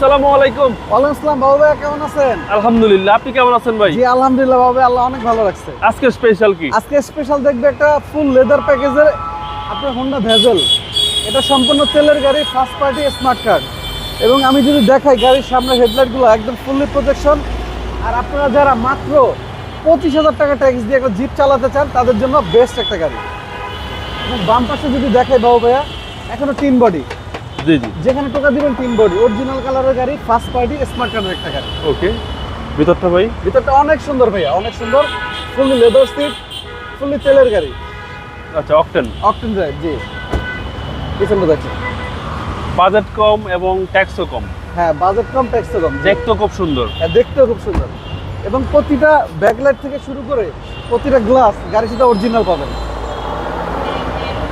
আসসালামু আলাইকুম। ওয়ালাইকুম আসসালাম বাবু ভাই, কেমন আছেন? আলহামদুলিল্লাহ, আপনি কেমন আছেন ভাই? জি আলহামদুলিল্লাহ বাবু ভাই, আল্লাহ অনেক ভালো রাখছে। আজকে স্পেশাল কি? আজকে স্পেশাল দেখবে একটা ফুল লেদার প্যাকেজের আপনার হোন্ডা ভেজেল। এটা সম্পূর্ণ তেলের গাড়ি, ফার্স্ট পার্টি স্মার্ট কার্ড। এবং আমি যদি দেখাই গাড়ির সামনের হেডলাইটগুলো একদম ফুললি প্রোটেকশন। আর আপনারা যারা মাত্র 25,000 টাকা ট্যাক্স দিয়ে একটা জিপ চালাতে চান তাদের জন্য বেস্ট একটা গাড়ি। এবং বাম পাশে যদি দেখাই বাবু ভাইয়া, এখনো টিন বডি, জি জি, যেখানে টোকা দিবেন টিন বডি, অরিজিনাল কালারের গাড়ি, ফার্স্ট পার্টি স্মার্ট কার্ডের একটা গাড়ি। ওকে। ভিতরটা ভাই? ভিতরটা অনেক সুন্দর ভাইয়া, অনেক সুন্দর। ফুললি লেদার সিট, ফুললি তেলের গাড়ি। আচ্ছা, অকটেন অকটেন ড্রাইভ, জি। পিছনটা দেখেন। বাজেট কম এবং ট্যাক্সও কম। হ্যাঁ, বাজেট কম, ট্যাক্সও কম। দেখতেও খুব সুন্দর। হ্যাঁ, দেখতেও খুব সুন্দর। এবং প্রতিটা ব্যাকলাইট থেকে শুরু করে প্রতিটা গ্লাস গাড়ির সাথে অরিজিনাল পাবেন।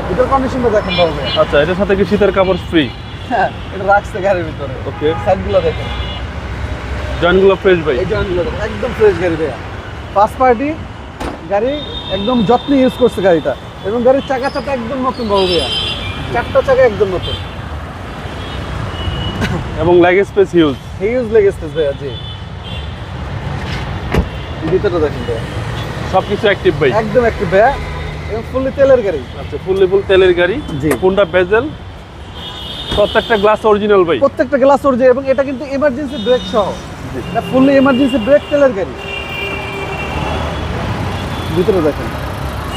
ভিতর কন্ডিশনটা দেখেন বাবু ভাইয়া। আচ্ছা, এটার সাথে কি শীতের কাপড় ফ্রি? হ্যাঁ, এটা রাখছে গাড়ির ভিতরে। ওকে। সাইডগুলো দেখেন, জয়েন্টগুলো ফ্রেশ ভাই? এই জয়েন্টগুলো দেখেন, একদম ফ্রেশ গাড়ি ভাইয়া। ফার্স্ট পার্টি গাড়ি, একদম যত্নে ইউজ করছে গাড়িটা। এবং গাড়ির চাকা একদম নতুন বাবু ভাইয়া, চারটা চাকা একদম নতুন। এবং leg space huge. Huge leg space ভাইয়া, জি। ভিতরটা দেখেন ভাইয়া, সবকিছু অ্যাক্টিভ ভাই? একদম একটু ভাইয়া, এবং ফুললি তেলের গাড়ি। আচ্ছা, ফুল তেলের গাড়ি। জি। কোনটা বেজেল? প্রত্যেকটা গ্লাস অরিজিনাল ভাই? প্রত্যেকটা গ্লাস অরিজিনাল, এবং এটা কিন্তু এমার্জেন্সি ব্রেক সহ। এটা ফুললি এমার্জেন্সি ব্রেক তেলের গাড়ি। ভিতরে দেখেন,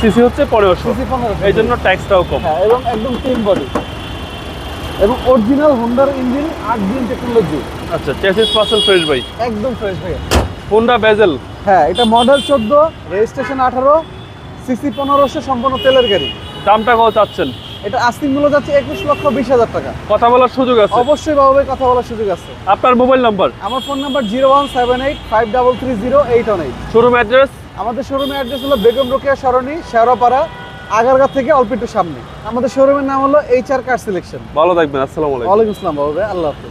সিসি হচ্ছে 1500, সিসি 1500, এই জন্য ট্যাক্সটাও কম। হ্যাঁ, এবং একদম টিন বডি, এবং অরিজিনাল হোন্ডার ইঞ্জিন 8 জিন টেকনোলজি। আচ্ছা, চেসিস পার্সেল ফ্রেশ ভাই? একদম ফ্রেশ ভাইয়া। কোনটা বেজেল? হ্যাঁ, এটা মডেল 14, রেজিস্ট্রেশন 18, সিসি 1500, সম্পূর্ণ তেলের গাড়ি। দামটা কত চাচ্ছেন? এটা আস্তিক মূল্য যাচ্ছে 21,20,000 টাকা। কথা বলার সুযোগ আছে? অবশ্যই বাবু ভাই, কথা বলার সুযোগ আছে। আপনার মোবাইল নাম্বার? আমার ফোন নাম্বার 01785330818। Showroom address? আমাদের শোরুমের অ্যাড্রেস হলো বেগম রোকেয়া সরণি, শেওড়াপাড়া, আগারগাঁ থেকে অল্প একটু সামনে। আমাদের শোরুমের নাম হলো HR কার সিলেকশন। ভালো থাকবেন। আসসালামু আলাইকুম। ওয়ালাইকুম আসসালাম বাবু ভাই, আল্লাহ হাফেজ।